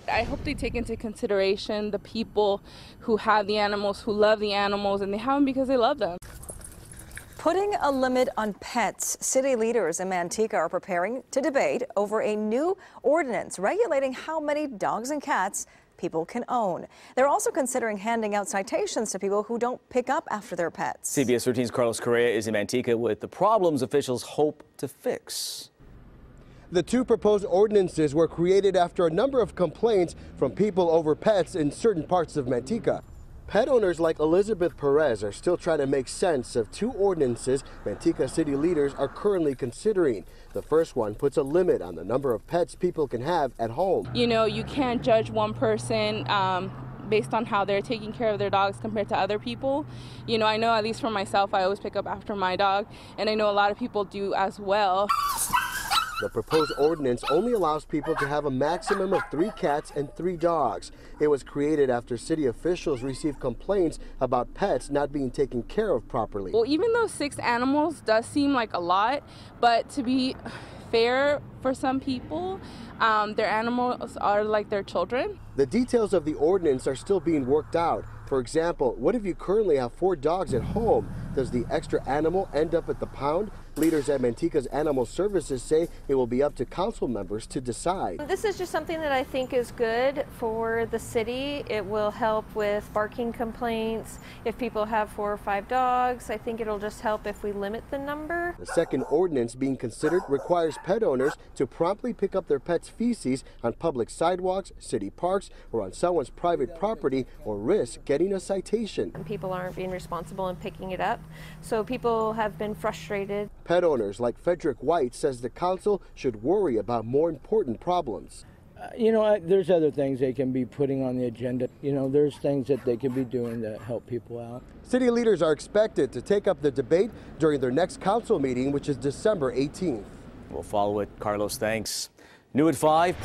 I hope they take into consideration the people who have the animals, who love the animals, and they have them because they love them. Putting a limit on pets, city leaders in Manteca are preparing to debate over a new ordinance regulating how many dogs and cats people can own. They're also considering handing out citations to people who don't pick up after their pets. CBS 13's Carlos Correa is in Manteca with the problems officials hope to fix. The two proposed ordinances were created after a number of complaints from people over pets in certain parts of Manteca. Pet owners like Elizabeth Perez are still trying to make sense of two ordinances Manteca city leaders are currently considering. The first one puts a limit on the number of pets people can have at home. You know, you can't judge one person based on how they're taking care of their dogs compared to other people. You know, I know, at least for myself, I always pick up after my dog, and I know a lot of people do as well. The proposed ordinance only allows people to have a maximum of 3 cats and 3 dogs. It was created after city officials received complaints about pets not being taken care of properly. Well, even though 6 animals does seem like a lot, but to be fair for some people, their animals are like their children. The details of the ordinance are still being worked out. For example, what if you currently have 4 dogs at home? Does the extra animal end up at the pound? Leaders at Manteca's Animal Services say it will be up to council members to decide. This is just something that I think is good for the city. It will help with barking complaints. If people have 4 or 5 dogs, I think it'll just help if we limit the number. The second ordinance being considered requires pet owners to promptly pick up their pet's feces on public sidewalks, city parks, or on someone's private property, or risk getting a citation. And people aren't being responsible and picking it up, so people have been frustrated. Pet owners like Frederick White says the council should worry about more important problems. There's other things they can be putting on the agenda. There's things that they can be doing to help people out. City leaders are expected to take up the debate during their next council meeting, which is December 18th. We'll follow it. Carlos, thanks. New at 5.